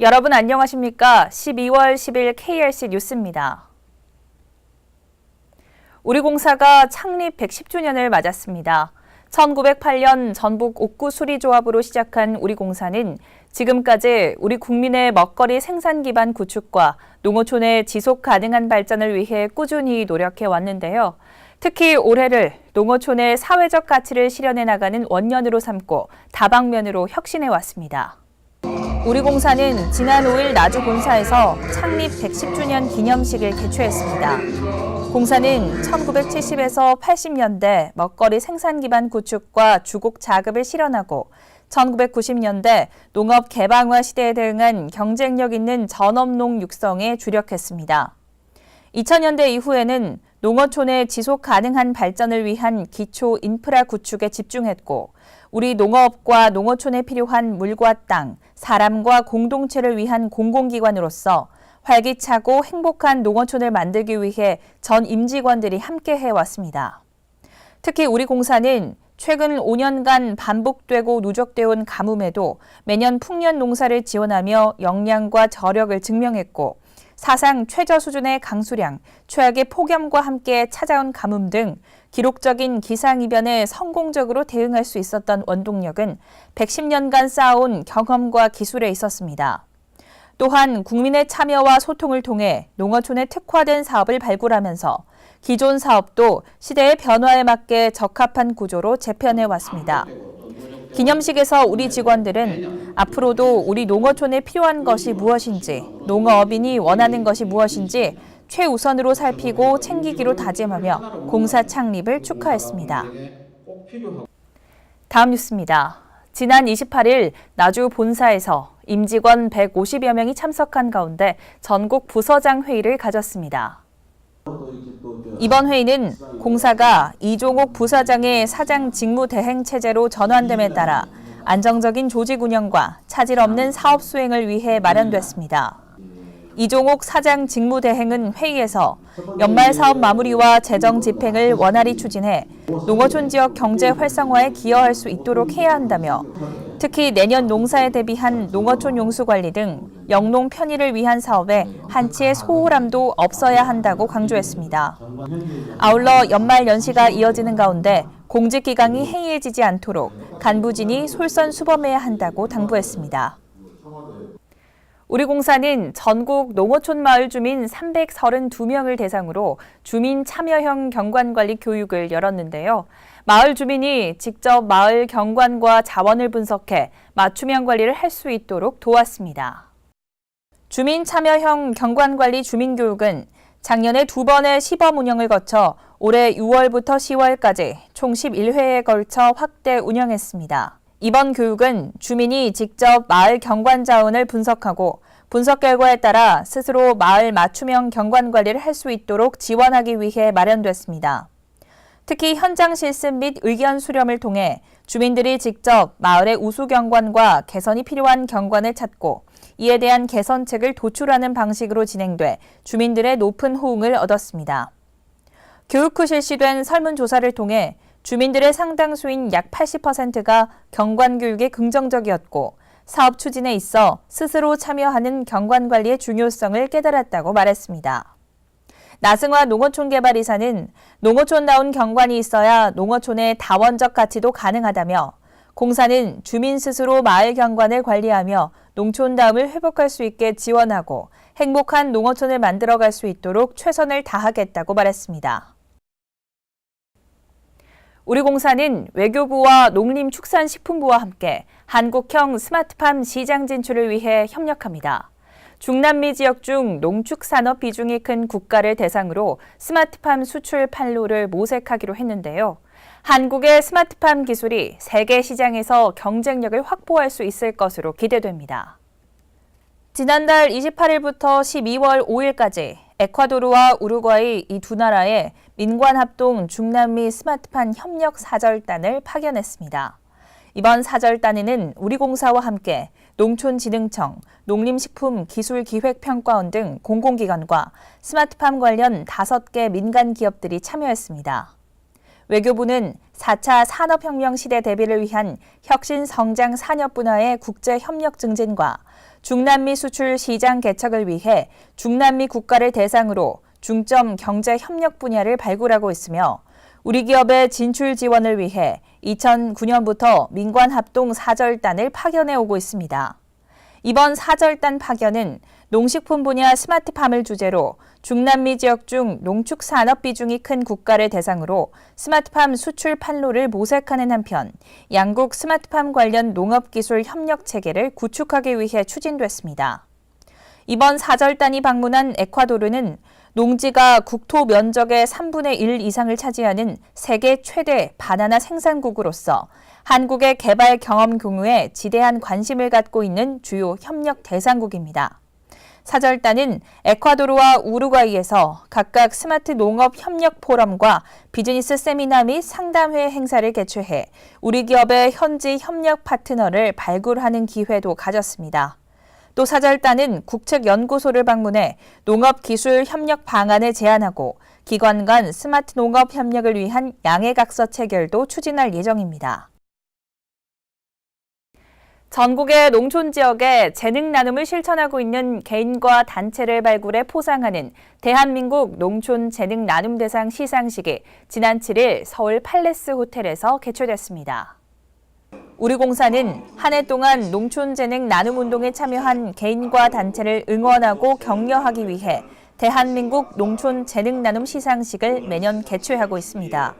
여러분 안녕하십니까? 12월 10일 KRC 뉴스입니다. 우리공사가 창립 110주년을 맞았습니다. 1908년 전북 옥구수리조합으로 시작한 우리공사는 지금까지 우리 국민의 먹거리 생산 기반 구축과 농어촌의 지속 가능한 발전을 위해 꾸준히 노력해 왔는데요. 특히 올해를 농어촌의 사회적 가치를 실현해 나가는 원년으로 삼고 다방면으로 혁신해 왔습니다. 우리공사는 지난 5일 나주 본사에서 창립 110주년 기념식을 개최했습니다. 공사는 1970에서 80년대 먹거리 생산 기반 구축과 주곡 자급을 실현하고 1990년대 농업 개방화 시대에 대응한 경쟁력 있는 전업농 육성에 주력했습니다. 2000년대 이후에는 농어촌의 지속 가능한 발전을 위한 기초 인프라 구축에 집중했고 우리 농어업과 농어촌에 필요한 물과 땅, 사람과 공동체를 위한 공공기관으로서 활기차고 행복한 농어촌을 만들기 위해 전 임직원들이 함께 해왔습니다. 특히 우리 공사는 최근 5년간 반복되고 누적되어 온 가뭄에도 매년 풍년 농사를 지원하며 역량과 저력을 증명했고 사상 최저 수준의 강수량, 최악의 폭염과 함께 찾아온 가뭄 등 기록적인 기상이변에 성공적으로 대응할 수 있었던 원동력은 110년간 쌓아온 경험과 기술에 있었습니다. 또한 국민의 참여와 소통을 통해 농어촌에 특화된 사업을 발굴하면서 기존 사업도 시대의 변화에 맞게 적합한 구조로 재편해 왔습니다. 기념식에서 우리 직원들은 앞으로도 우리 농어촌에 필요한 것이 무엇인지, 농어업인이 원하는 것이 무엇인지 최우선으로 살피고 챙기기로 다짐하며 공사 창립을 축하했습니다. 다음 뉴스입니다. 지난 28일 나주 본사에서 임직원 150여 명이 참석한 가운데 전국 부서장 회의를 가졌습니다. 이번 회의는 공사가 이종옥 부사장의 사장 직무 대행 체제로 전환됨에 따라 안정적인 조직 운영과 차질 없는 사업 수행을 위해 마련됐습니다. 이종옥 사장 직무 대행은 회의에서 연말 사업 마무리와 재정 집행을 원활히 추진해 농어촌 지역 경제 활성화에 기여할 수 있도록 해야 한다며 특히 내년 농사에 대비한 농어촌 용수 관리 등 영농 편의를 위한 사업에 한치의 소홀함도 없어야 한다고 강조했습니다. 아울러 연말 연시가 이어지는 가운데 공직기강이 해이해지지 않도록 간부진이 솔선수범해야 한다고 당부했습니다. 우리공사는 전국 농어촌 마을 주민 332명을 대상으로 주민 참여형 경관관리 교육을 열었는데요. 마을 주민이 직접 마을 경관과 자원을 분석해 맞춤형 관리를 할 수 있도록 도왔습니다. 주민 참여형 경관관리 주민교육은 작년에 2번의 시범 운영을 거쳐 올해 6월부터 10월까지 총 11회에 걸쳐 확대 운영했습니다. 이번 교육은 주민이 직접 마을 경관 자원을 분석하고 분석 결과에 따라 스스로 마을 맞춤형 경관 관리를 할 수 있도록 지원하기 위해 마련됐습니다. 특히 현장 실습 및 의견 수렴을 통해 주민들이 직접 마을의 우수 경관과 개선이 필요한 경관을 찾고 이에 대한 개선책을 도출하는 방식으로 진행돼 주민들의 높은 호응을 얻었습니다. 교육 후 실시된 설문조사를 통해 주민들의 상당수인 약 80%가 경관교육에 긍정적이었고 사업 추진에 있어 스스로 참여하는 경관관리의 중요성을 깨달았다고 말했습니다. 나승화 농어촌개발이사는 농어촌다운 경관이 있어야 농어촌의 다원적 가치도 가능하다며 공사는 주민 스스로 마을 경관을 관리하며 농촌다움을 회복할 수 있게 지원하고 행복한 농어촌을 만들어갈 수 있도록 최선을 다하겠다고 말했습니다. 우리공사는 외교부와 농림축산식품부와 함께 한국형 스마트팜 시장 진출을 위해 협력합니다. 중남미 지역 중 농축산업 비중이 큰 국가를 대상으로 스마트팜 수출 판로를 모색하기로 했는데요. 한국의 스마트팜 기술이 세계 시장에서 경쟁력을 확보할 수 있을 것으로 기대됩니다. 지난달 28일부터 12월 5일까지 에콰도르와 우루과이 이 두 나라에 민관합동 중남미 스마트팜 협력 사절단을 파견했습니다. 이번 사절단에는 우리공사와 함께 농촌진흥청, 농림식품기술기획평가원 등 공공기관과 스마트팜 관련 5개 민간 기업들이 참여했습니다. 외교부는 4차 산업혁명 시대 대비를 위한 혁신 성장 산업 분야의 국제 협력 증진과 중남미 수출 시장 개척을 위해 중남미 국가를 대상으로 중점 경제 협력 분야를 발굴하고 있으며 우리 기업의 진출 지원을 위해 2009년부터 민관 합동 사절단을 파견해 오고 있습니다. 이번 사절단 파견은 농식품 분야 스마트팜을 주제로 중남미 지역 중 농축 산업 비중이 큰 국가를 대상으로 스마트팜 수출 판로를 모색하는 한편 양국 스마트팜 관련 농업기술 협력 체계를 구축하기 위해 추진됐습니다. 이번 사절단이 방문한 에콰도르는 농지가 국토 면적의 3분의 1 이상을 차지하는 세계 최대 바나나 생산국으로서 한국의 개발 경험 공유에 지대한 관심을 갖고 있는 주요 협력 대상국입니다. 사절단은 에콰도르와 우루과이에서 각각 스마트 농업 협력 포럼과 비즈니스 세미나 및 상담회 행사를 개최해 우리 기업의 현지 협력 파트너를 발굴하는 기회도 가졌습니다. 또 사절단은 국책연구소를 방문해 농업기술 협력 방안을 제안하고 기관 간 스마트 농업 협력을 위한 양해각서 체결도 추진할 예정입니다. 전국의 농촌 지역에 재능 나눔을 실천하고 있는 개인과 단체를 발굴해 포상하는 대한민국 농촌 재능 나눔 대상 시상식이 지난 7일 서울 팔레스 호텔에서 개최됐습니다. 우리공사는 한 해 동안 농촌 재능 나눔 운동에 참여한 개인과 단체를 응원하고 격려하기 위해 대한민국 농촌 재능 나눔 시상식을 매년 개최하고 있습니다.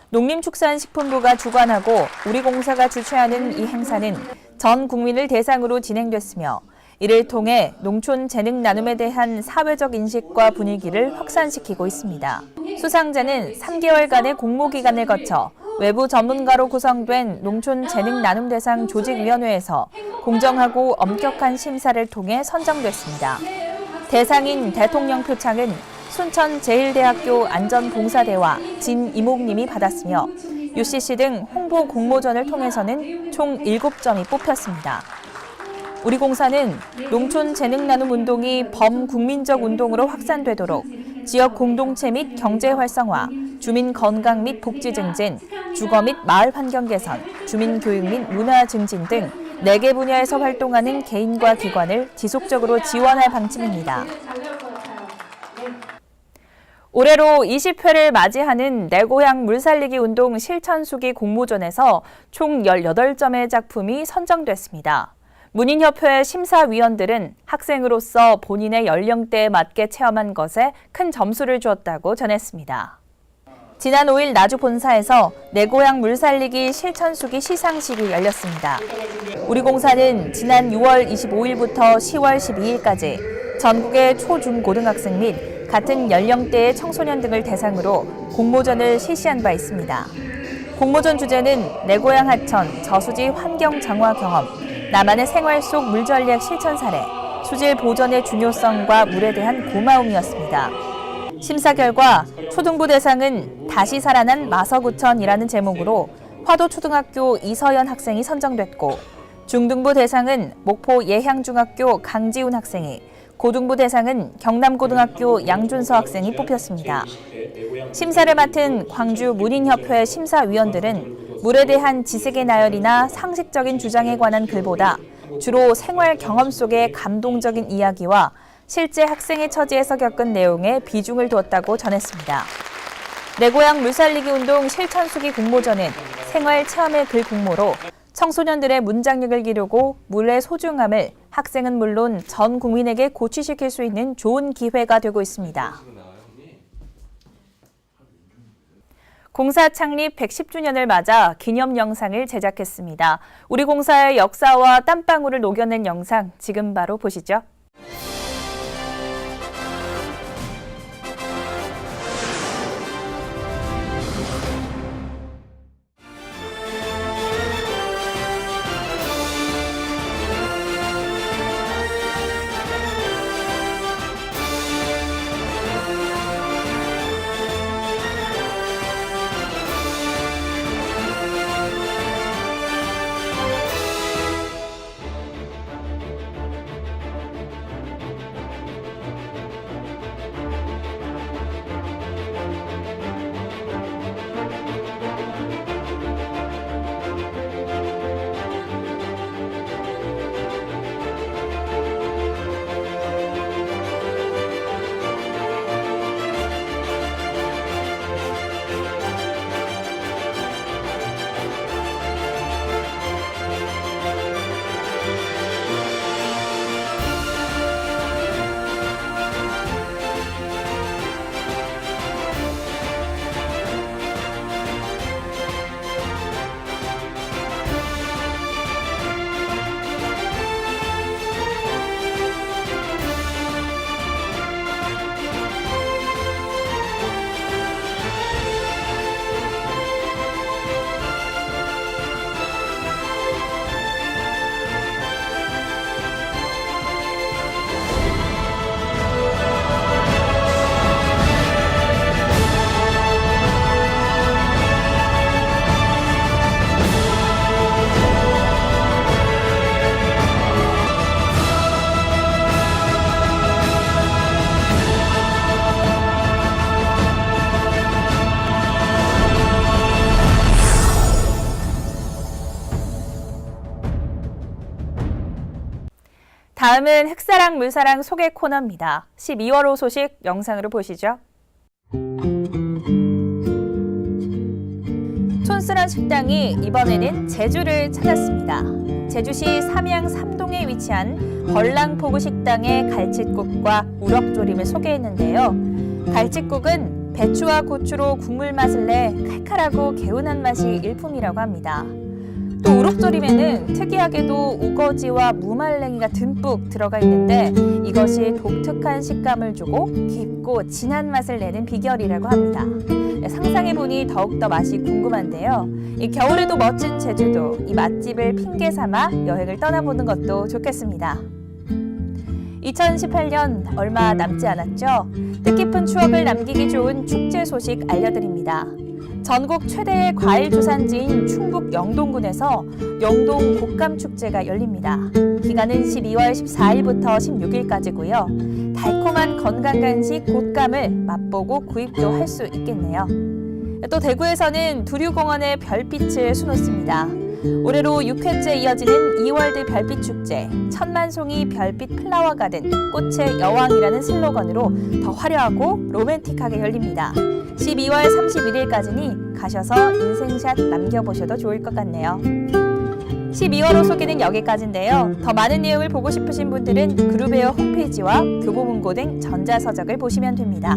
농림축산식품부가 주관하고 우리공사가 주최하는 이 행사는 전 국민을 대상으로 진행됐으며 이를 통해 농촌 재능 나눔에 대한 사회적 인식과 분위기를 확산시키고 있습니다. 수상자는 3개월간의 공모기간을 거쳐 외부 전문가로 구성된 농촌 재능 나눔 대상 조직위원회에서 공정하고 엄격한 심사를 통해 선정됐습니다. 대상인 대통령 표창은 순천제일대학교 안전봉사대와 진이목님이 받았으며 UCC 등 홍보 공모전을 통해서는 총 7점이 뽑혔습니다. 우리공사는 농촌 재능 나눔 운동이 범국민적 운동으로 확산되도록 지역 공동체 및 경제 활성화, 주민 건강 및 복지 증진, 주거 및 마을 환경 개선, 주민 교육 및 문화 증진 등 4개 분야에서 활동하는 개인과 기관을 지속적으로 지원할 방침입니다. 올해로 20회를 맞이하는 내 고향 물살리기 운동 실천수기 공모전에서 총 18점의 작품이 선정됐습니다. 문인협회 심사위원들은 학생으로서 본인의 연령대에 맞게 체험한 것에 큰 점수를 주었다고 전했습니다. 지난 5일 나주 본사에서 내 고향 물살리기 실천수기 시상식이 열렸습니다. 우리공사는 지난 6월 25일부터 10월 12일까지 전국의 초, 중, 고등학생 및 같은 연령대의 청소년 등을 대상으로 공모전을 실시한 바 있습니다. 공모전 주제는 내 고향 하천, 저수지 환경 정화 경험, 나만의 생활 속 물 전략 실천 사례, 수질 보전의 중요성과 물에 대한 고마움이었습니다. 심사 결과 초등부 대상은 다시 살아난 마서구천이라는 제목으로 화도초등학교 이서연 학생이 선정됐고 중등부 대상은 목포 예향중학교 강지훈 학생이, 고등부 대상은 경남고등학교 양준서 학생이 뽑혔습니다. 심사를 맡은 광주 문인협회 심사위원들은 물에 대한 지식의 나열이나 상식적인 주장에 관한 글보다 주로 생활 경험 속의 감동적인 이야기와 실제 학생의 처지에서 겪은 내용에 비중을 두었다고 전했습니다. 내 고향 물살리기 운동 실천수기 공모전은 생활 체험의 글 공모로 청소년들의 문장력을 기르고 물의 소중함을 학생은 물론 전 국민에게 고취시킬 수 있는 좋은 기회가 되고 있습니다. 공사 창립 110주년을 맞아 기념 영상을 제작했습니다. 우리 공사의 역사와 땀방울을 녹여낸 영상 지금 바로 보시죠. 다음은 흑사랑 물사랑 소개 코너입니다. 12월 호 소식 영상으로 보시죠. 촌스런 식당이 이번에는 제주를 찾았습니다. 제주시 삼양 삼동에 위치한 벌랑포구 식당의 갈치국과 우럭조림을 소개했는데요. 갈치국은 배추와 고추로 국물 맛을 내 칼칼하고 개운한 맛이 일품이라고 합니다. 또 우럭조림에는 특이하게도 우거지와 무말랭이가 듬뿍 들어가 있는데 이것이 독특한 식감을 주고 깊고 진한 맛을 내는 비결이라고 합니다. 상상해보니 더욱더 맛이 궁금한데요. 이 겨울에도 멋진 제주도, 이 맛집을 핑계 삼아 여행을 떠나보는 것도 좋겠습니다. 2018년 얼마 남지 않았죠? 뜻깊은 추억을 남기기 좋은 축제 소식 알려드립니다. 전국 최대의 과일 주산지인 충북 영동군에서 영동 곶감축제가 열립니다. 기간은 12월 14일부터 16일까지고요. 달콤한 건강간식 곶감을 맛보고 구입도 할 수 있겠네요. 또 대구에서는 두류공원의 별빛을 수놓습니다. 올해로 6회째 이어지는 이월드 별빛축제, 천만송이 별빛 플라워 가든, 꽃의 여왕이라는 슬로건으로 더 화려하고 로맨틱하게 열립니다. 12월 31일까지니 가셔서 인생샷 남겨보셔도 좋을 것 같네요. 12월호 소개는 여기까지인데요. 더 많은 내용을 보고 싶으신 분들은 그룹웨어 홈페이지와 교보문고등 전자서적을 보시면 됩니다.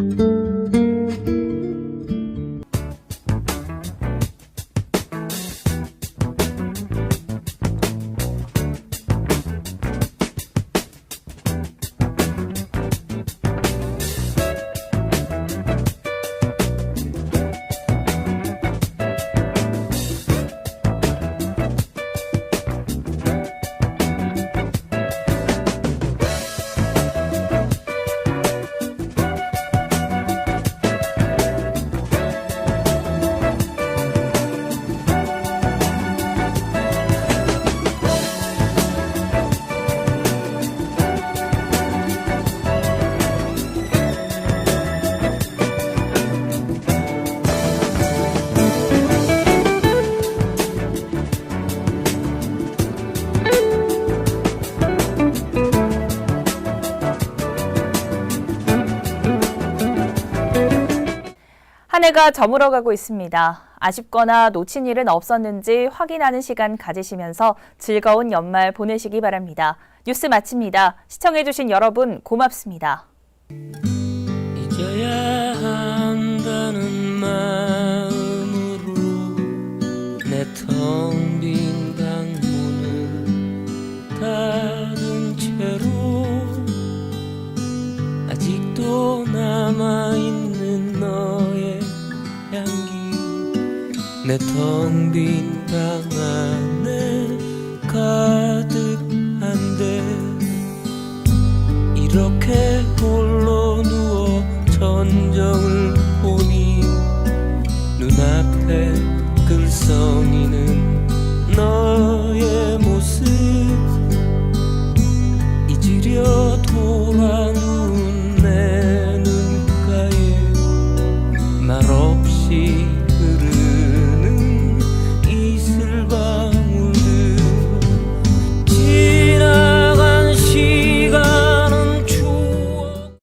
한 해가 저물어가고 있습니다. 아쉽거나 놓친 일은 없었는지 확인하는 시간 가지시면서 즐거운 연말 보내시기 바랍니다. 뉴스 마칩니다. 시청해주신 여러분 고맙습니다. 잊어야 한다는 마음으로 내 텅 빈 방문을 닫은 채로 아직도 남아있는 너의 향기 내 텅 빈 방 안에 가득한데 이렇게 홀로 누워 전정을 보니 눈앞에 글썽이는